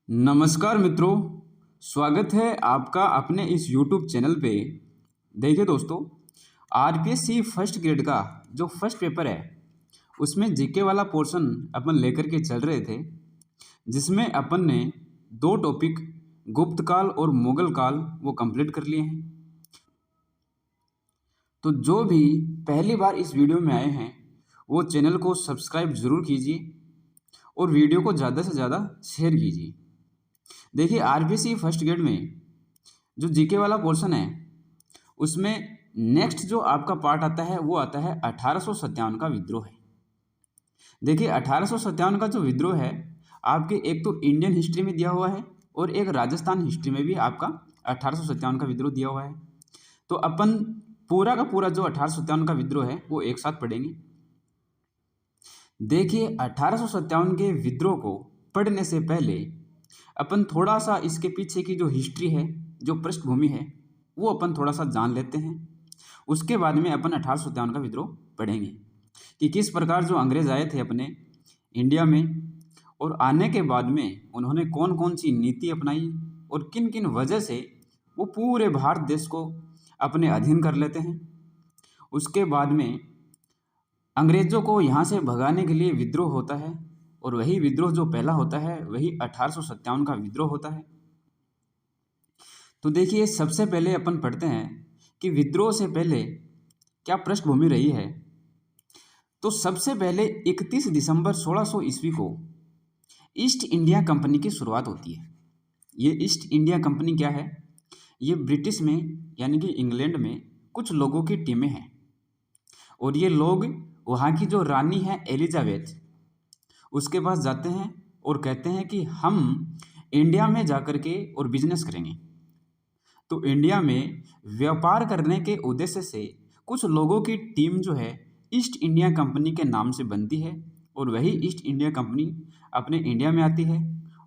नमस्कार मित्रों, स्वागत है आपका अपने इस YouTube चैनल पे। देखिए दोस्तों, आरपीएससी फर्स्ट ग्रेड का जो फर्स्ट पेपर है उसमें जीके वाला पोर्शन अपन लेकर के चल रहे थे, जिसमें अपन ने दो टॉपिक गुप्त काल और मुगल काल वो कंप्लीट कर लिए हैं। तो जो भी पहली बार इस वीडियो में आए हैं वो चैनल को सब्सक्राइब ज़रूर कीजिए और वीडियो को ज़्यादा से ज़्यादा शेयर कीजिए। देखिए, आरपीएससी फर्स्ट ग्रेड में जो जीके वाला पोर्शन है उसमें नेक्स्ट जो आपका पार्ट आता है वो आता है 1857 का विद्रोह है। देखिए, 1857 का जो विद्रोह है आपके एक तो इंडियन हिस्ट्री में दिया हुआ है और एक राजस्थान हिस्ट्री में भी आपका 1857 का विद्रोह दिया हुआ है। तो अपन पूरा का पूरा जो 1857 का विद्रोह है वो एक साथ पढ़ेंगे। देखिए, 1857 के विद्रोह को पढ़ने से पहले अपन थोड़ा सा इसके पीछे की जो हिस्ट्री है, जो पृष्ठभूमि है, वो अपन थोड़ा सा जान लेते हैं। उसके बाद में अपन 1857 का विद्रोह पढ़ेंगे कि किस प्रकार जो अंग्रेज आए थे अपने इंडिया में और आने के बाद में उन्होंने कौन कौन सी नीति अपनाई और किन किन वजह से वो पूरे भारत देश को अपने अधीन कर लेते हैं। उसके बाद में अंग्रेज़ों को यहाँ से भगाने के लिए विद्रोह होता है और वही विद्रोह जो पहला होता है वही 1857 का विद्रोह होता है। तो देखिए, सबसे पहले अपन पढ़ते हैं कि विद्रोह से पहले क्या पृष्ठभूमि रही है। तो सबसे पहले 31 दिसंबर 1600 ईस्वी को ईस्ट इंडिया कंपनी की शुरुआत होती है। ये ईस्ट इंडिया कंपनी क्या है? ये ब्रिटिश में यानी कि इंग्लैंड में कुछ लोगों की टीमें हैं और ये लोग वहाँ की जो रानी है एलिजाबेथ, उसके पास जाते हैं और कहते हैं कि हम इंडिया में जाकर के और बिजनेस करेंगे। तो इंडिया में व्यापार करने के उद्देश्य से कुछ लोगों की टीम जो है ईस्ट इंडिया कंपनी के नाम से बनती है और वही ईस्ट इंडिया कंपनी अपने इंडिया में आती है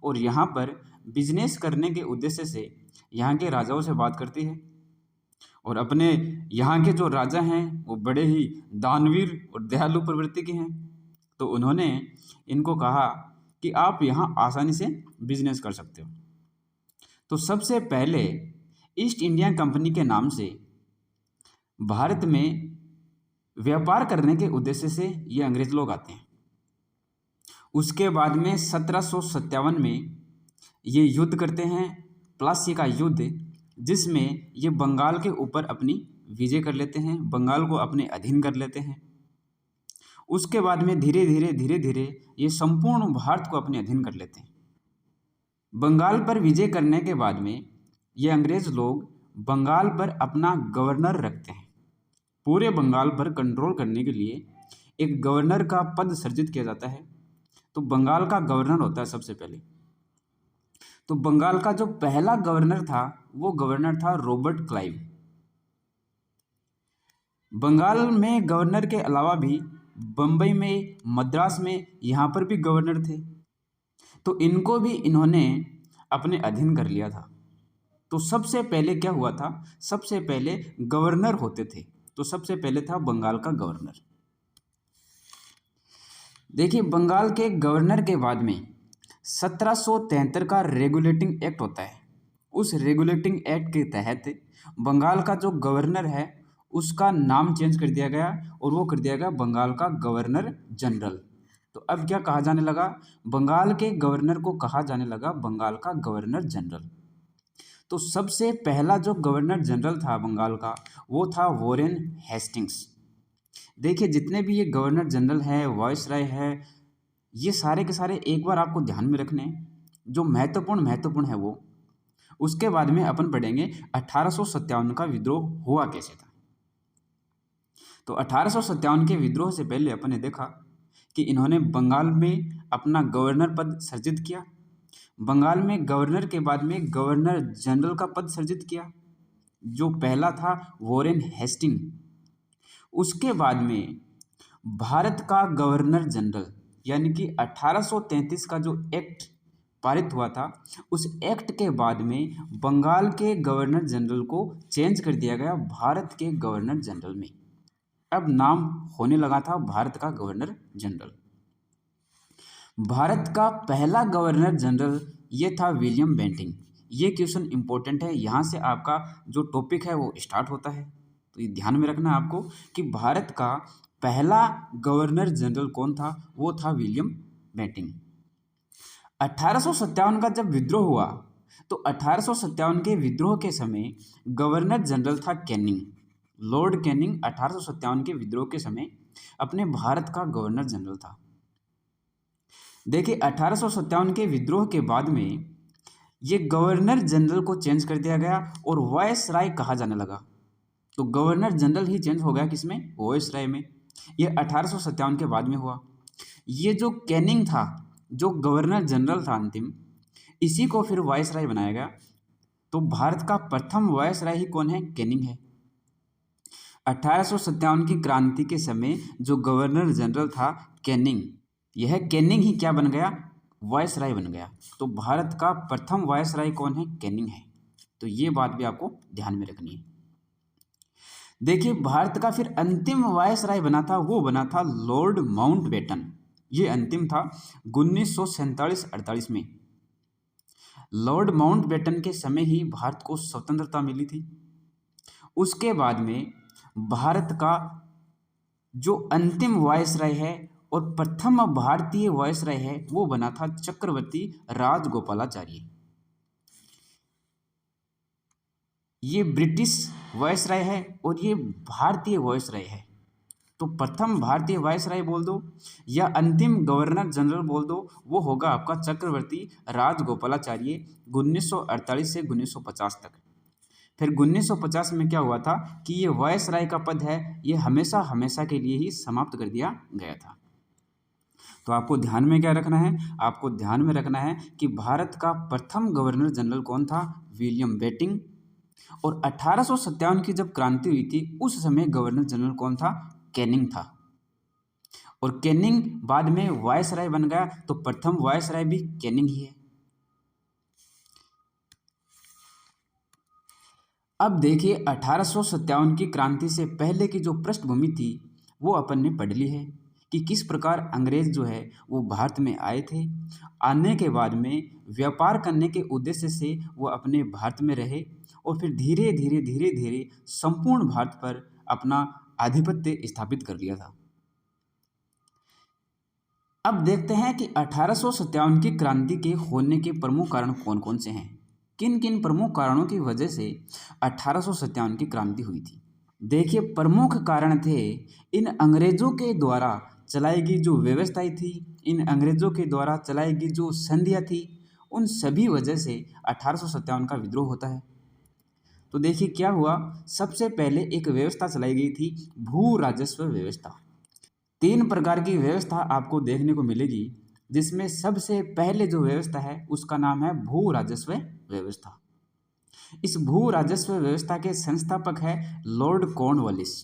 और यहाँ पर बिजनेस करने के उद्देश्य से यहाँ के राजाओं से बात करती है। और अपने यहाँ के जो राजा हैं वो बड़े ही दानवीर और दयालु प्रवृत्ति के हैं। तो उन्होंने इनको कहा कि आप यहाँ आसानी से बिजनेस कर सकते हो। तो सबसे पहले ईस्ट इंडिया कंपनी के नाम से भारत में व्यापार करने के उद्देश्य से ये अंग्रेज लोग आते हैं। उसके बाद में 1757 में ये युद्ध करते हैं, प्लासी का युद्ध, जिसमें ये बंगाल के ऊपर अपनी विजय कर लेते हैं, बंगाल को अपने अधीन कर लेते हैं। उसके बाद में धीरे धीरे ये संपूर्ण भारत को अपने अधीन कर लेते हैं। बंगाल पर विजय करने के बाद में ये अंग्रेज लोग बंगाल पर अपना गवर्नर रखते हैं। पूरे बंगाल पर कंट्रोल करने के लिए एक गवर्नर का पद सृजित किया जाता है। तो बंगाल का गवर्नर होता है सबसे पहले। तो बंगाल का जो पहला गवर्नर था वो गवर्नर था रॉबर्ट क्लाइव। बंगाल में गवर्नर के अलावा भी बम्बई में, मद्रास में, यहाँ पर भी गवर्नर थे। तो इनको भी इन्होंने अपने अधीन कर लिया था। तो सबसे पहले क्या हुआ था? सबसे पहले गवर्नर होते थे। तो सबसे पहले था बंगाल का गवर्नर। देखिए, बंगाल के गवर्नर के बाद में 1773 का रेगुलेटिंग एक्ट होता है। उस रेगुलेटिंग एक्ट के तहत बंगाल का जो गवर्नर है उसका नाम चेंज कर दिया गया और वो कर दिया गया बंगाल का गवर्नर जनरल। तो अब क्या कहा जाने लगा? बंगाल के गवर्नर को कहा जाने लगा बंगाल का गवर्नर जनरल। तो सबसे पहला जो गवर्नर जनरल था बंगाल का वो था वॉरेन हेस्टिंग्स। देखिए, जितने भी ये गवर्नर जनरल है, वायसराय है, ये सारे के सारे एक बार आपको ध्यान में रखने हैं। जो महत्वपूर्ण है वो। उसके बाद में अपन पढ़ेंगे 1857 का विद्रोह हुआ कैसे था। तो 1857 के विद्रोह से पहले अपन ने देखा कि इन्होंने बंगाल में अपना गवर्नर पद सृजित किया। बंगाल में गवर्नर के बाद में गवर्नर जनरल का पद सृजित किया, जो पहला था वॉरेन हेस्टिंग। उसके बाद में भारत का गवर्नर जनरल यानी कि 1833 का जो एक्ट पारित हुआ था, उस एक्ट के बाद में बंगाल के गवर्नर जनरल को चेंज कर दिया गया भारत के गवर्नर जनरल में। अब नाम होने लगा था भारत का गवर्नर जनरल। भारत का पहला गवर्नर जनरल ये था विलियम बेंटिंक। ये क्वेश्चन इंपॉर्टेंट है, यहाँ से आपका जो टॉपिक है वो स्टार्ट होता है। तो ये ध्यान में रखना है आपको कि भारत का पहला गवर्नर जनरल कौन था, वो था विलियम बेंटिंक। 1857 का जब विद्रोह हुआ तो 1857 के विद्रोह के समय गवर्नर जनरल था कैनिंग। लॉर्ड कैनिंग 1857 के विद्रोह के समय अपने भारत का गवर्नर जनरल था। देखिए 1857 के विद्रोह के बाद में ये गवर्नर जनरल को चेंज कर दिया गया और वायसराय कहा जाने लगा। तो गवर्नर जनरल ही चेंज हो गया किसमें, वायसराय में। ये 1857 के बाद में हुआ। ये जो कैनिंग था, जो गवर्नर जनरल था अंतिम, इसी को फिर वायसराय बनाया गया। तो भारत का प्रथम वायसराय ही कौन है, कैनिंग है। 1857 की क्रांति के समय जो गवर्नर जनरल था कैनिंग, यह कैनिंग ही क्या बन गया, वायसराय बन गया। तो भारत का प्रथम वायसराय कौन है, कैनिंग है। तो ये बात भी आपको ध्यान में रखनी है। देखिए भारत का फिर अंतिम वायसराय बना था, वो बना था लॉर्ड माउंटबेटन। ये अंतिम था 1947-48 में। लॉर्ड माउंटबेटन के समय ही भारत को स्वतंत्रता मिली थी। उसके बाद में भारत का जो अंतिम वायसराय है और प्रथम भारतीय वायसराय है वो बना था चक्रवर्ती राजगोपालाचारी। ये ब्रिटिश वायसराय है और ये भारतीय वायसराय है। तो प्रथम भारतीय वायसराय बोल दो या अंतिम गवर्नर जनरल बोल दो, वो होगा आपका चक्रवर्ती राजगोपालाचार्य 1948 से 1950 तक। फिर 1950 में क्या हुआ था कि ये वायसराय का पद है, ये हमेशा हमेशा के लिए ही समाप्त कर दिया गया था। तो आपको ध्यान में क्या रखना है, आपको ध्यान में रखना है कि भारत का प्रथम गवर्नर जनरल कौन था, विलियम बेंटिंक। और 1857 की जब क्रांति हुई थी उस समय गवर्नर जनरल कौन था, कैनिंग था। और कैनिंग बाद में वायसराय बन गया, तो प्रथम वायसराय भी कैनिंग ही है। अब देखिए 1857 की क्रांति से पहले की जो पृष्ठभूमि थी वो अपन ने पढ़ ली है कि किस प्रकार अंग्रेज जो है वो भारत में आए थे। आने के बाद में व्यापार करने के उद्देश्य से वो अपने भारत में रहे और फिर धीरे धीरे संपूर्ण भारत पर अपना आधिपत्य स्थापित कर लिया था। अब देखते हैं कि 1857 की क्रांति के होने के प्रमुख कारण कौन कौन से हैं, किन किन प्रमुख कारणों की वजह से 1857 की क्रांति हुई थी। देखिए प्रमुख कारण थे इन अंग्रेजों के द्वारा चलाई गई जो व्यवस्थाएं थी, इन अंग्रेजों के द्वारा चलाई गई जो संधियां थी, उन सभी वजह से 1857 का विद्रोह होता है। तो देखिए क्या हुआ, सबसे पहले एक व्यवस्था चलाई गई थी, भू राजस्व व्यवस्था। 3 प्रकार की व्यवस्था आपको देखने को मिलेगी, जिसमें सबसे पहले जो व्यवस्था है उसका नाम है भू राजस्व व्यवस्था। इस भू राजस्व व्यवस्था के संस्थापक है लॉर्ड कॉर्नवालिस।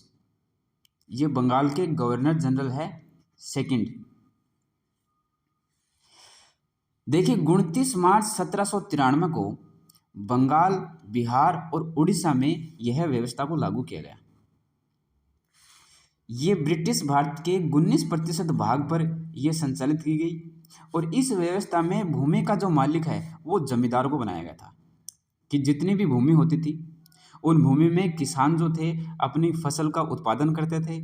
ये बंगाल के गवर्नर जनरल है सेकंड। देखिए 29 मार्च 1793 को बंगाल, बिहार और उड़ीसा में यह व्यवस्था को लागू किया गया। ये ब्रिटिश भारत के 19% भाग पर यह संचालित की गई और इस व्यवस्था में भूमि का जो मालिक है वो जमींदार को बनाया गया था कि जितनी भी भूमि होती थी उन भूमि में किसान जो थे अपनी फसल का उत्पादन करते थे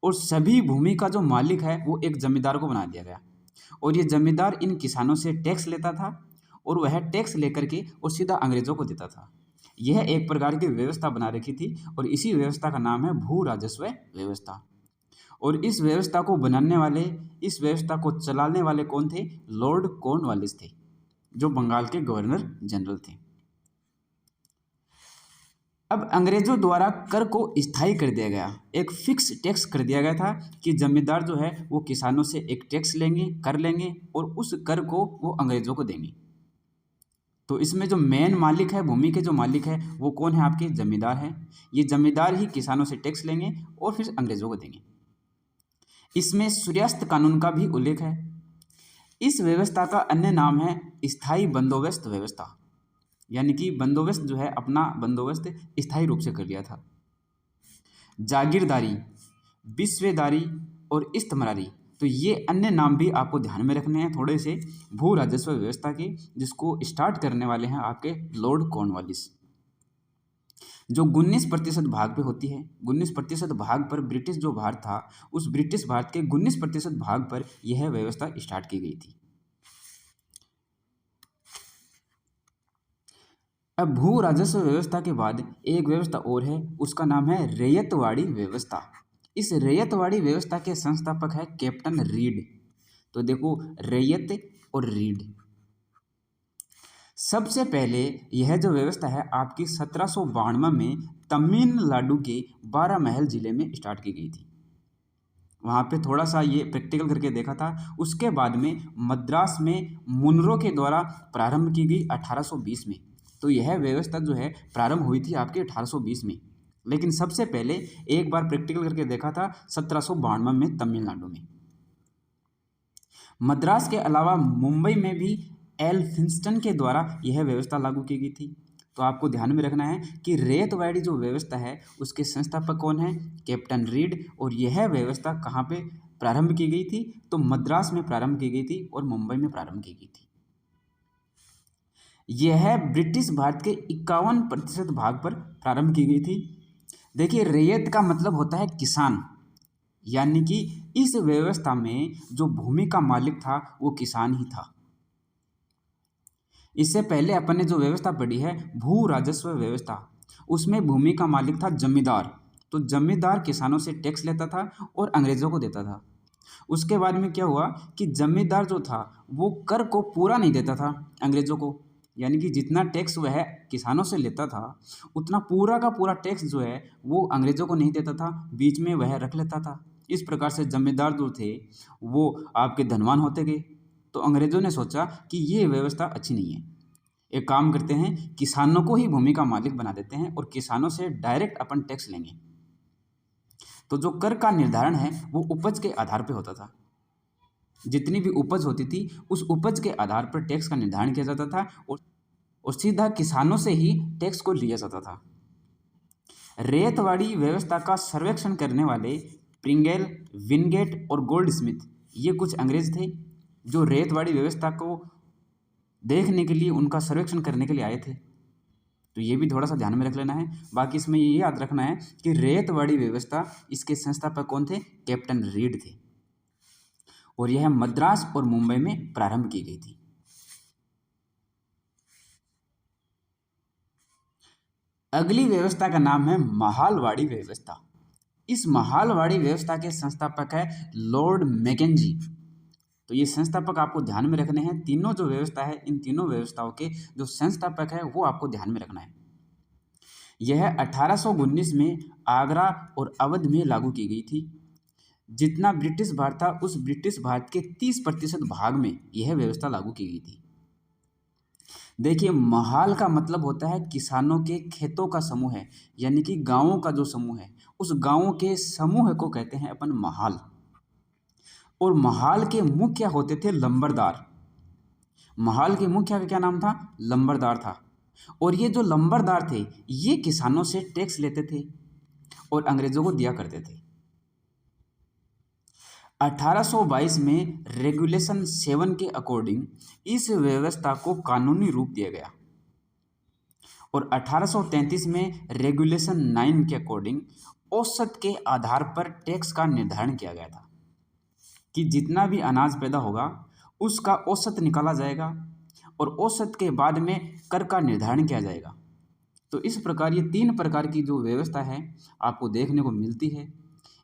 और सभी भूमि का जो मालिक है वो एक जमींदार को बना दिया गया और ये जमींदार इन किसानों से टैक्स लेता था और वह टैक्स लेकर के और सीधा अंग्रेजों को देता था। यह एक प्रकार की व्यवस्था बना रखी थी और इसी व्यवस्था का नाम है भू राजस्व व्यवस्था। और इस व्यवस्था को बनाने वाले, इस व्यवस्था को चलाने वाले कौन थे, लॉर्ड कॉर्नवालिस थे, जो बंगाल के गवर्नर जनरल थे। अब अंग्रेजों द्वारा कर को स्थायी कर दिया गया, एक फिक्स टैक्स कर दिया गया था कि जमींदार जो है वो किसानों से एक टैक्स लेंगे, कर लेंगे और उस कर को वो अंग्रेजों को देंगे। तो इसमें जो मेन मालिक है, भूमि के जो मालिक है वो कौन है, आपके जमींदार हैं। ये जमींदार ही किसानों से टैक्स लेंगे और फिर अंग्रेजों को देंगे। इसमें सूर्यास्त कानून का भी उल्लेख है। इस व्यवस्था का अन्य नाम है स्थायी बंदोबस्त व्यवस्था, यानी कि बंदोबस्त जो है अपना बंदोबस्त स्थायी रूप से कर लिया था। जागीरदारी, विश्वेदारी और इस्तमरारी तो ये अन्य नाम भी आपको ध्यान में रखने हैं थोड़े से भू राजस्व व्यवस्था के, जिसको स्टार्ट करने वाले हैं आपके लॉर्ड कॉर्नवालिस। जो 19% भाग पे होती है, 19% भाग पर ब्रिटिश जो भारत था, उस ब्रिटिश भारत के 19% भाग पर यह व्यवस्था स्टार्ट की गई थी। अब भू राजस्व व्यवस्था के बाद एक व्यवस्था और है, उसका नाम है रैयतवाड़ी व्यवस्था। इस रैयतवाड़ी व्यवस्था के संस्थापक है कैप्टन रीड। तो देखो, रैयत और रीड। सबसे पहले यह जो व्यवस्था है आपकी 1792 में तमिलनाडु के बारामहल जिले में स्टार्ट की गई थी। वहाँ पे थोड़ा सा ये प्रैक्टिकल करके देखा था। उसके बाद में मद्रास में मुनरो के द्वारा प्रारंभ की गई 1820 में। तो यह व्यवस्था जो है प्रारंभ हुई थी आपके 1820 में, लेकिन सबसे पहले एक बार प्रैक्टिकल करके देखा था 1792 में तमिलनाडु में। मद्रास के अलावा मुंबई में भी एल्फिंस्टन के द्वारा यह व्यवस्था लागू की गई थी। तो आपको ध्यान में रखना है कि रैयतवाड़ी जो व्यवस्था है उसके संस्थापक कौन है? Captain read. और यह व्यवस्था कहाँ पे प्रारंभ की गई थी? तो मद्रास में प्रारंभ की गई थी और मुंबई में प्रारंभ की गई थी। यह ब्रिटिश भारत के 51% भाग पर प्रारंभ की गई थी। देखिए, रैयत का मतलब होता है किसान, यानी कि इस व्यवस्था में जो भूमि का मालिक था वो किसान ही था। इससे पहले अपन ने जो व्यवस्था पढ़ी है भू राजस्व व्यवस्था, उसमें भूमि का मालिक था जमींदार। तो जमींदार किसानों से टैक्स लेता था और अंग्रेजों को देता था। उसके बाद में क्या हुआ कि जमींदार जो था वो कर को पूरा नहीं देता था अंग्रेजों को, यानी कि जितना टैक्स वह किसानों से लेता था उतना पूरा का पूरा टैक्स जो है वो अंग्रेजों को नहीं देता था, बीच में वह रख लेता था। इस प्रकार से जमींदार जो थे वो आपके धनवान होते गए। तो अंग्रेजों ने सोचा कि ये व्यवस्था अच्छी नहीं है, एक काम करते हैं किसानों को ही भूमि का मालिक बना देते हैं और किसानों से डायरेक्ट अपन टैक्स लेंगे। तो जो कर का निर्धारण है वो उपज के आधार पर होता था। जितनी भी उपज होती थी उस उपज के आधार पर टैक्स का निर्धारण किया जाता था और सीधा किसानों से ही टैक्स को लिया जाता था। रैयतवाड़ी व्यवस्था का सर्वेक्षण करने वाले प्रिंगल, विनगेट और गोल्ड स्मिथ, ये कुछ अंग्रेज थे जो रैयतवाड़ी व्यवस्था को देखने के लिए, उनका सर्वेक्षण करने के लिए आए थे। तो ये भी थोड़ा सा ध्यान में रख लेना है। बाकी इसमें ये याद रखना है कि रैयतवाड़ी व्यवस्था, इसके संस्थापक कौन थे? कैप्टन रीड थे। और यह मद्रास और मुंबई में प्रारंभ की गई थी। अगली व्यवस्था का नाम है महालवाड़ी व्यवस्था। इस महालवाड़ी व्यवस्था के संस्थापक है लॉर्ड मैकेंजी। तो ये संस्थापक आपको ध्यान में रखने हैं। तीनों जो व्यवस्था है, इन तीनों व्यवस्थाओं के जो संस्थापक है वो आपको ध्यान में रखना है। यह 1819 में आगरा और अवध में लागू की गई थी। जितना ब्रिटिश भारत था उस ब्रिटिश भारत के 30% भाग में यह व्यवस्था लागू की गई थी। देखिए, महाल का मतलब होता है किसानों के खेतों का समूह है, यानी कि गांवों का जो समूह है, उस गांवों के समूह को कहते हैं अपन महाल। और महाल के मुखिया होते थे लंबरदार। महाल के मुखिया का क्या नाम था? लंबरदार था। और ये जो लंबरदार थे ये किसानों से टैक्स लेते थे और अंग्रेजों को दिया करते थे। 1822 में रेगुलेशन 7 के अकॉर्डिंग इस व्यवस्था को कानूनी रूप दिया गया और 1833 में रेगुलेशन 9 के अकॉर्डिंग औसत के आधार पर टैक्स का निर्धारण किया गया था कि जितना भी अनाज पैदा होगा उसका औसत निकाला जाएगा और औसत के बाद में कर का निर्धारण किया जाएगा। तो इस प्रकार ये 3 प्रकार की जो व्यवस्था है आपको देखने को मिलती है।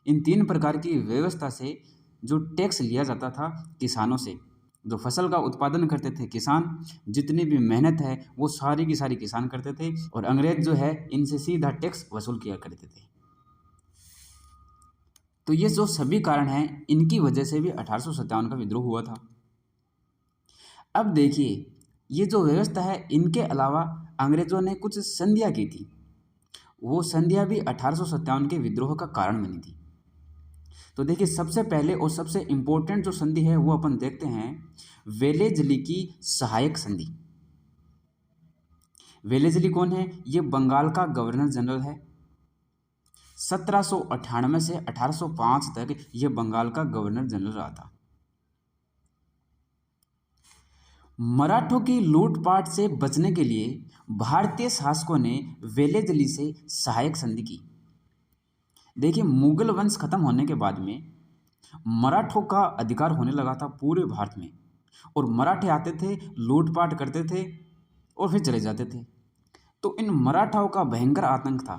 इन 3 प्रकार की व्यवस्था से जो टैक्स लिया जाता था किसानों से, जो फसल का उत्पादन करते थे किसान, जितनी भी मेहनत है वो सारी की सारी किसान करते थे और अंग्रेज जो है इनसे सीधा टैक्स वसूल किया करते थे। तो ये जो सभी कारण हैं इनकी वजह से भी 1857 का विद्रोह हुआ था। अब देखिए, ये जो व्यवस्था है इनके अलावा अंग्रेजों ने कुछ संधियाँ की थी। वो संधियाँ भी 1857 के विद्रोह का कारण बनी थी। तो देखिए, सबसे पहले और सबसे इम्पोर्टेंट जो संधि है वो अपन देखते हैं, वेलेजली की सहायक संधि। वेलेजली कौन है? ये बंगाल का गवर्नर जनरल है। 1798 से 1805 तक यह बंगाल का गवर्नर जनरल रहा था। मराठों की लूटपाट से बचने के लिए भारतीय शासकों ने वेलेजली से सहायक संधि की। देखिए, मुगल वंश खत्म होने के बाद में मराठों का अधिकार होने लगा था पूरे भारत में, और मराठे आते थे, लूटपाट करते थे और फिर चले जाते थे। तो इन मराठाओं का भयंकर आतंक था,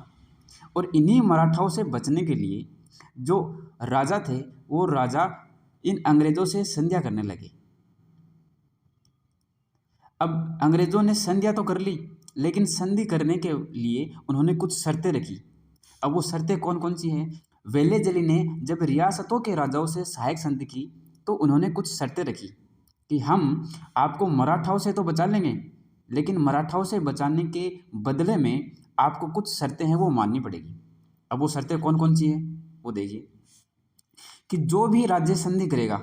और इन्हीं मराठाओं से बचने के लिए जो राजा थे वो राजा इन अंग्रेज़ों से संधियाँ करने लगे। अब अंग्रेज़ों ने संधियाँ तो कर ली, लेकिन संधि करने के लिए उन्होंने कुछ शर्तें रखी। अब वो शर्तें कौन कौन सी हैं? वेलेजली ने जब रियासतों के राजाओं से सहायक संधि की तो उन्होंने कुछ शर्तें रखी कि हम आपको मराठाओं से तो बचा लेंगे, लेकिन मराठाओं से बचाने के बदले में आपको कुछ शर्तें हैं वो माननी पड़ेगी। अब वो शर्तें कौन कौन सी हैं वो देखिए कि जो भी राज्य संधि करेगा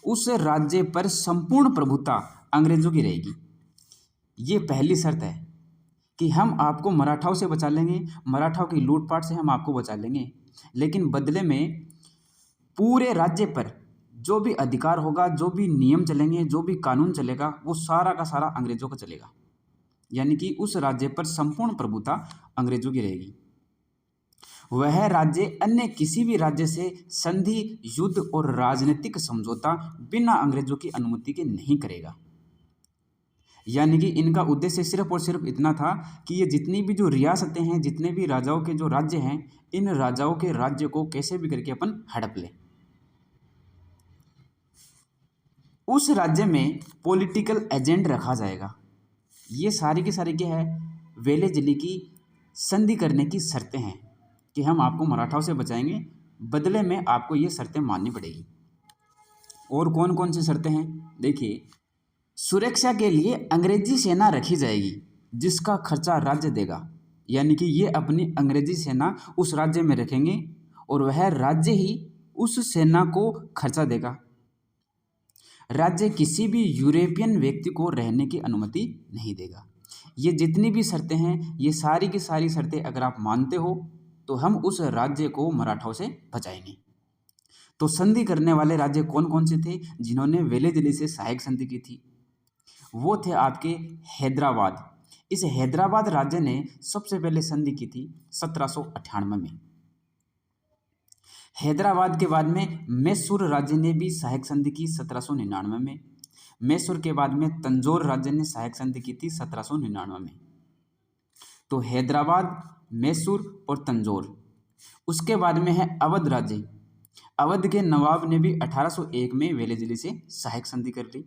उस राज्य पर संपूर्ण प्रभुता अंग्रेजों की रहेगी। ये पहली शर्त है कि हम आपको मराठाओं से बचा लेंगे, मराठाओं की लूटपाट से हम आपको बचा लेंगे, लेकिन बदले में पूरे राज्य पर जो भी अधिकार होगा, जो भी नियम चलेंगे, जो भी कानून चलेगा, वो सारा का सारा अंग्रेजों का चलेगा। यानी कि उस राज्य पर संपूर्ण प्रभुता अंग्रेजों की रहेगी। वह राज्य अन्य किसी भी राज्य से संधि, युद्ध और राजनीतिक समझौता बिना अंग्रेजों की अनुमति के नहीं करेगा। यानी कि इनका उद्देश्य सिर्फ और सिर्फ इतना था कि ये जितनी भी जो रियासतें हैं, जितने भी राजाओं के जो राज्य हैं, इन राजाओं के राज्य को कैसे भी करके अपन हड़प लें। उस राज्य में पॉलिटिकल एजेंट रखा जाएगा। ये सारी की सारी क्या है? वेलेजली की संधि करने की शर्तें हैं कि हम आपको मराठाओं से बचाएंगे, बदले में आपको ये शर्तें माननी पड़ेगी। और कौन कौन सी शर्तें हैं देखिए, सुरक्षा के लिए अंग्रेजी सेना रखी जाएगी जिसका खर्चा राज्य देगा। यानी कि ये अपनी अंग्रेजी सेना उस राज्य में रखेंगे और वह राज्य ही उस सेना को खर्चा देगा। राज्य किसी भी यूरोपियन व्यक्ति को रहने की अनुमति नहीं देगा। ये जितनी भी शर्तें हैं, ये सारी की सारी शर्तें अगर आप मानते हो तो हम उस राज्य को मराठाओं से बचाएंगे। तो संधि करने वाले राज्य कौन कौन से थे जिन्होंने वेलेजली से सहायक संधि की थी? वो थे आपके हैदराबाद। इस हैदराबाद राज्य ने सबसे पहले संधि की थी 1798 में। हैदराबाद के बाद में मैसूर राज्य ने भी सहायक संधि की 1799 में। मैसूर के बाद में तंजौर राज्य ने सहायक संधि की थी 1799 में। तो हैदराबाद, मैसूर और तंजौर। उसके बाद में है अवध राज्य। अवध के नवाब ने भी 1801 में वेलेजली से सहायक संधि कर ली।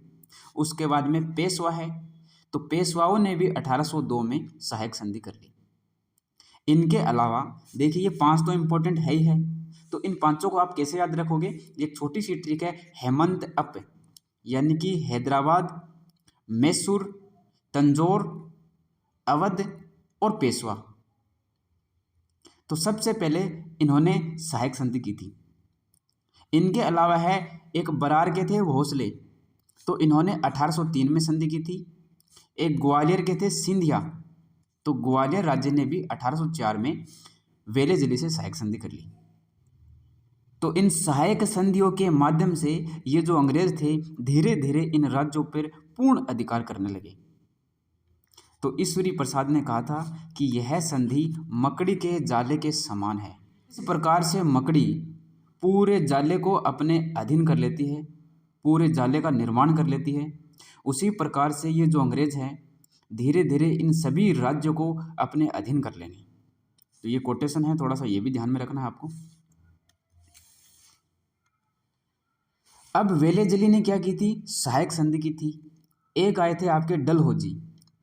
उसके बाद में पेशवा है, तो पेशवाओं ने भी 1802 में सहायक संधि कर ली। इनके अलावा देखिए, ये 5 तो इम्पोर्टेंट है ही है, तो इन 5 को आप कैसे याद रखोगे? एक छोटी सी ट्रिक है, हेमंत अप, यानी कि हैदराबाद, मैसूर, तंजौर, अवध और पेशवा। तो सबसे पहले इन्होंने सहायक संधि की थी। इनके अलावा है एक बरार के थे भोसले, तो इन्होंने 1803 में संधि की थी। एक ग्वालियर के थे सिंधिया, तो ग्वालियर राज्य ने भी 1804 में वेलेजली से सहायक संधि कर ली। तो इन सहायक संधियों के माध्यम से ये जो अंग्रेज थे धीरे धीरे इन राज्यों पर पूर्ण अधिकार करने लगे। तो ईश्वरी प्रसाद ने कहा था कि यह संधि मकड़ी के जाले के समान है। इस प्रकार से मकड़ी पूरे जाले को अपने अधीन कर लेती है, पूरे जाले का निर्माण कर लेती है, उसी प्रकार से ये जो अंग्रेज हैं धीरे धीरे इन सभी राज्यों को अपने अधीन कर लेंगे। तो ये कोटेशन है, थोड़ा सा ये भी ध्यान में रखना है आपको। अब वेलेजली ने क्या की थी? सहायक संधि की थी। एक आए थे आपके डलहौजी,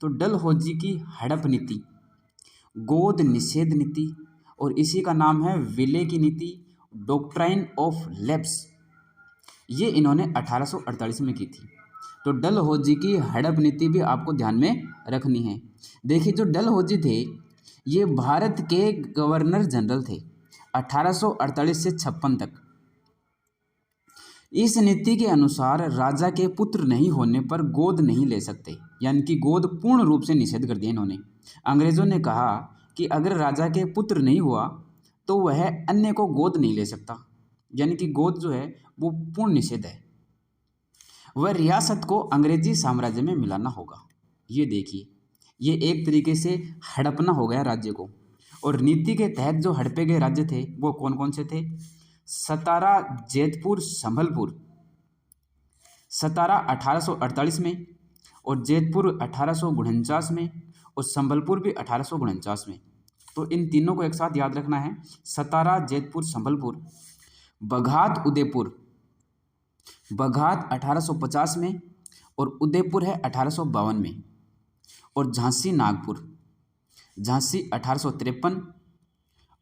तो डलहौजी की हड़प नीति, गोद निषेध नीति, और इसी का नाम है विले की नीति, डॉक्ट्राइन ऑफ लैप्स। ये इन्होंने 1848 में की थी। तो डलहौजी की हड़प नीति भी आपको ध्यान में रखनी है। देखिए, जो डलहौजी थे ये भारत के गवर्नर जनरल थे 1848 से 56 तक। इस नीति के अनुसार राजा के पुत्र नहीं होने पर गोद नहीं ले सकते, यानी कि गोद पूर्ण रूप से निषेध कर दिया इन्होंने। अंग्रेजों ने कहा कि अगर राजा के पुत्र नहीं हुआ तो वह अन्य को गोद नहीं ले सकता, यानी कि गोद जो है वो पूर्ण निषेध है। वह रियासत को अंग्रेजी साम्राज्य में मिलाना होगा। ये देखिए, ये एक तरीके से हड़पना हो गया राज्य को। और नीति के तहत जो हड़पे गए राज्य थे वो कौन कौन से थे? सतारा, जैतपुर, संभलपुर। सतारा 1848 में, और जैतपुर 1849 में, और संभलपुर भी 1849 में। तो इन तीनों को एक साथ याद रखना है, सतारा, जैतपुर, संभलपुर। बघात, उदयपुर। बघात 1850 में, और उदयपुर है 1852 में। और झांसी, नागपुर। झांसी 1853,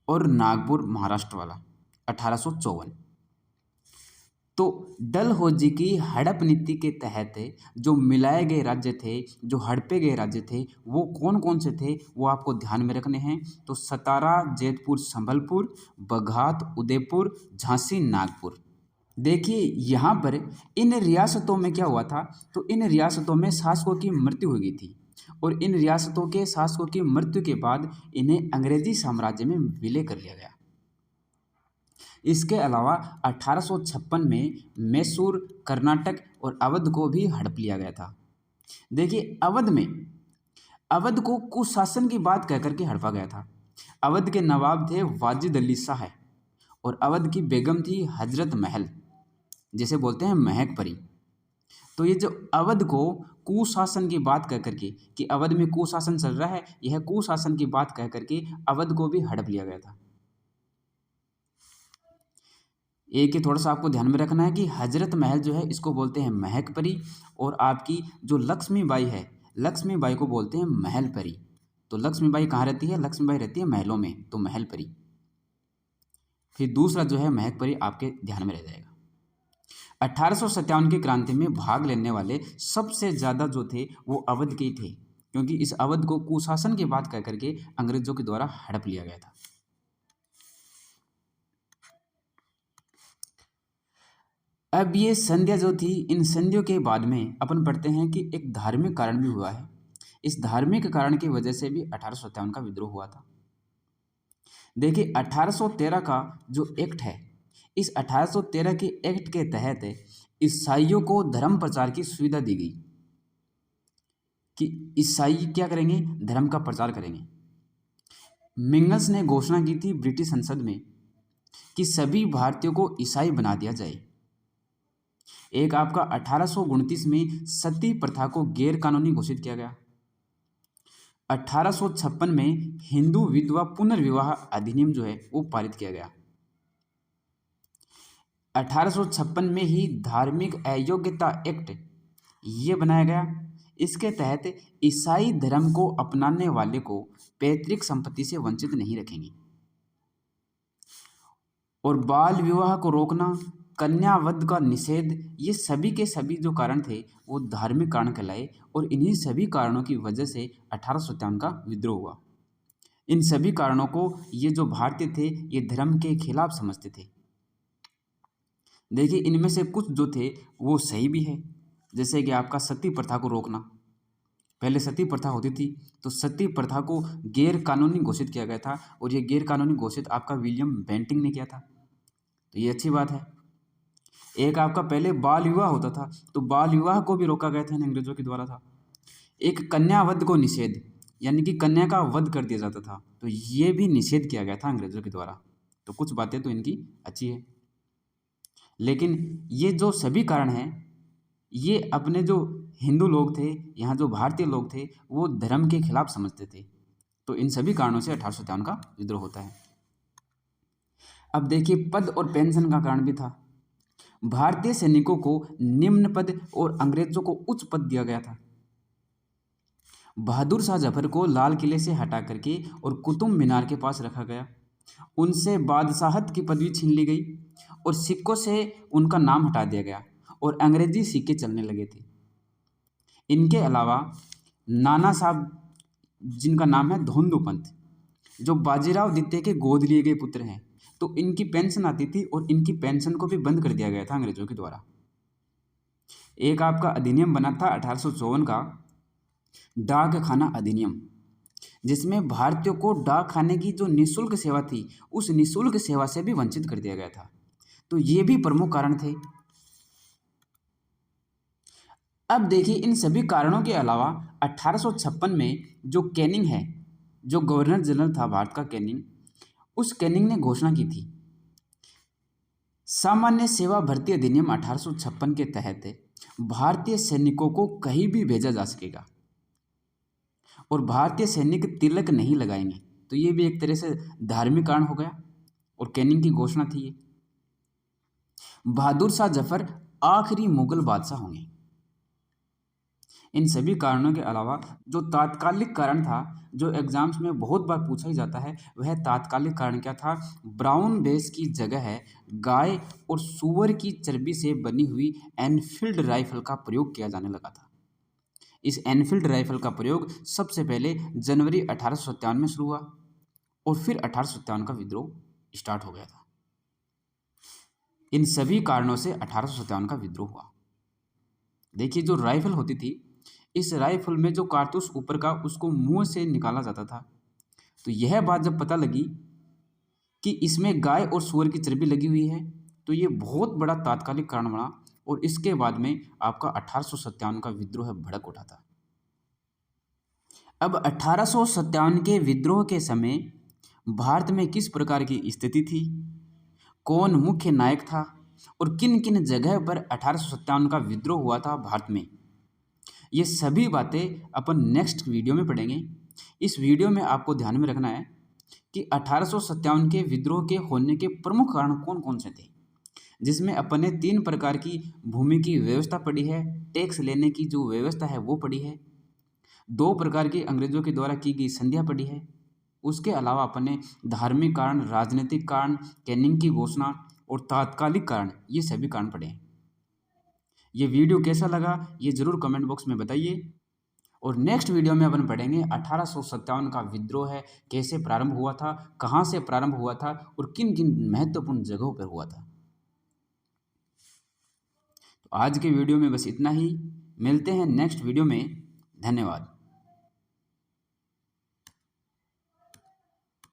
और नागपुर महाराष्ट्र वाला 1854। तो डलहौजी की हड़प नीति के तहत जो मिलाए गए राज्य थे, जो हड़पे गए राज्य थे, वो कौन कौन से थे वो आपको ध्यान में रखने हैं। तो सतारा, जैतपुर, संभलपुर, बघात, उदयपुर, झांसी, नागपुर। देखिए यहाँ पर इन रियासतों में क्या हुआ था, तो इन रियासतों में शासकों की मृत्यु हो गई थी, और इन रियासतों के शासकों की मृत्यु के बाद इन्हें अंग्रेजी साम्राज्य में विलय कर लिया गया। इसके अलावा 1856 में मैसूर, कर्नाटक और अवध को भी हड़प लिया गया था। देखिए अवध को कुशासन की बात कह करके हड़पा गया था। अवध के नवाब थे वाजिद अली शाह, और अवध की बेगम थी हजरत महल, जिसे बोलते हैं महक परी। तो ये जो अवध को कुशासन की बात कह करके कि अवध में कुशासन चल रहा है, यह कुशासन की बात कह करके अवध को भी हड़प लिया गया था। एक ही थोड़ा सा आपको ध्यान में रखना है कि हजरत महल जो है इसको बोलते हैं महक परी, और आपकी जो लक्ष्मीबाई है, लक्ष्मीबाई को बोलते हैं महल परी। तो लक्ष्मीबाई कहाँ रहती है? लक्ष्मीबाई रहती है महलों में, तो महल परी। फिर दूसरा जो है महक परी आपके ध्यान में रह जाएगा। 1857 की क्रांति में भाग लेने वाले सबसे ज़्यादा जो थे वो अवध के ही थे, क्योंकि इस अवध को कुशासन की बात कह करके अंग्रेजों के द्वारा हड़प लिया गया था। अब ये संध्या जो थी, इन संधियों के बाद में अपन पढ़ते हैं कि एक धार्मिक कारण भी हुआ है। इस धार्मिक कारण की वजह से भी 1857 का विद्रोह हुआ था। देखिए 1813 का जो एक्ट है, इस 1813 के एक्ट के तहत ईसाइयों को धर्म प्रचार की सुविधा दी गई कि ईसाई क्या करेंगे? धर्म का प्रचार करेंगे। मिंगस ने घोषणा की थी ब्रिटिश संसद में कि सभी भारतीयों को ईसाई बना दिया जाए। एक आपका 1829 में सती प्रथा को गैर कानूनी घोषित किया गया। 1856 में हिंदू विधवा पुनर्विवाह अधिनियम जो है वो पारित किया गया। 1856 में ही धार्मिक अयोग्यता एक्ट ये बनाया गया। इसके तहत ईसाई धर्म को अपनाने वाले को पैतृक संपत्ति से वंचित नहीं रखेंगे। और बाल विवाह को रोकना, कन्यावध का निषेध, ये सभी के सभी जो कारण थे वो धार्मिक कारण कहलाए, और इन्हीं सभी कारणों की वजह से 1857 का विद्रोह हुआ। इन सभी कारणों को ये जो भारतीय थे ये धर्म के खिलाफ समझते थे। देखिए इनमें से कुछ जो थे वो सही भी है, जैसे कि आपका सती प्रथा को रोकना। पहले सती प्रथा होती थी, तो सती प्रथा को गैर कानूनी घोषित किया गया था, और ये गैर कानूनी घोषित आपका विलियम बेंटिंग ने किया था, तो ये अच्छी बात है। एक आपका पहले बाल विवाह होता था, तो बाल विवाह को भी रोका गया था, अंग्रेजों के द्वारा था। एक कन्यावध को निषेध, यानी कि कन्या का वध कर दिया जाता था, तो ये भी निषेध किया गया था अंग्रेजों के द्वारा। तो कुछ बातें तो इनकी अच्छी है, लेकिन ये जो सभी कारण हैं ये अपने जो हिंदू लोग थे, यहाँ जो भारतीय लोग थे, वो धर्म के खिलाफ समझते थे। तो इन सभी कारणों से 1857 का विद्रोह होता है। अब देखिए पद और पेंशन का कारण भी था। भारतीय सैनिकों को निम्न पद और अंग्रेजों को उच्च पद दिया गया था। बहादुर शाह जफर को लाल किले से हटा करके और कुतुब मीनार के पास रखा गया। उनसे बादशाहत की पदवी छीन ली गई, और सिक्कों से उनका नाम हटा दिया गया, और अंग्रेजी सिक्के चलने लगे थे। इनके अलावा नाना साहब, जिनका नाम है धोंदू पंत, जो बाजीराव द्वितीय के गोद लिए गए पुत्र हैं, तो इनकी पेंशन आती थी, और इनकी पेंशन को भी बंद कर दिया गया था अंग्रेजों के द्वारा। एक आपका अधिनियम बना था 1854 का, डाक खाना अधिनियम। जिसमें भारतीयों को डाक खाने की जो निःशुल्क सेवा थी, उस निःशुल्क सेवा से भी वंचित कर दिया गया था। तो ये भी प्रमुख कारण थे। अब देखिए, इन सभी कारणों के अलावा 1856 में जो कैनिंग है, जो गवर्नर जनरल था भारत का कैनिंग, उस कैनिंग ने घोषणा की थी, सामान्य सेवा भर्ती अधिनियम 1856 के तहत भारतीय सैनिकों को कहीं भी भेजा जा सकेगा और भारतीय सैनिक तिलक नहीं लगाएंगे। तो ये भी एक तरह से धार्मिक कारण हो गया और कैनिंग की घोषणा थी ये। बहादुर शाह जफर आखिरी मुगल बादशाह होंगे। इन सभी कारणों के अलावा जो तात्कालिक कारण था, जो एग्जाम्स में बहुत बार पूछा ही जाता है, वह तात्कालिक कारण क्या था? ब्राउन बेस की जगह है गाय और सूअर की चर्बी से बनी हुई एनफील्ड राइफल का प्रयोग किया जाने लगा था। इस एनफील्ड राइफल का प्रयोग सबसे पहले जनवरी 1857 में शुरू हुआ और फिर 1857 का विद्रोह स्टार्ट हो गया था। इन सभी कारणों से 1857 का विद्रोह हुआ। देखिए, जो राइफल होती थी, इस राइफल में जो कारतूस ऊपर का, उसको मुंह से निकाला जाता था। तो यह बात जब पता लगी कि इसमें गाय और सूअर की चर्बी लगी हुई है, तो ये बहुत बड़ा तात्कालिक कारण बना और इसके बाद में आपका 1857 का विद्रोह भड़क उठा था। अब 1857 के विद्रोह के समय भारत में किस प्रकार की स्थिति थी, कौन मुख्य नायक था और किन किन जगह पर 1857 का विद्रोह हुआ था भारत में, ये सभी बातें अपन नेक्स्ट वीडियो में पढ़ेंगे। इस वीडियो में आपको ध्यान में रखना है कि 1857 के विद्रोह के होने के प्रमुख कारण कौन कौन से थे, जिसमें अपन ने 3 प्रकार की भूमि की व्यवस्था पढ़ी है, टैक्स लेने की जो व्यवस्था है वो पढ़ी है, 2 प्रकार की अंग्रेजों के द्वारा की गई संधियाँ पढ़ी है, उसके अलावा अपन ने धार्मिक कारण, राजनीतिक कारण, कैनिंग की घोषणा और तात्कालिक कारण, ये सभी कारण पढ़े हैं। ये वीडियो कैसा लगा ये ज़रूर कमेंट बॉक्स में बताइए और नेक्स्ट वीडियो में अपन पढ़ेंगे 1857 का विद्रोह है, कैसे प्रारंभ हुआ था, कहाँ से प्रारंभ हुआ था और किन किन महत्वपूर्ण जगहों पर हुआ था। तो आज के वीडियो में बस इतना ही, मिलते हैं नेक्स्ट वीडियो में। धन्यवाद।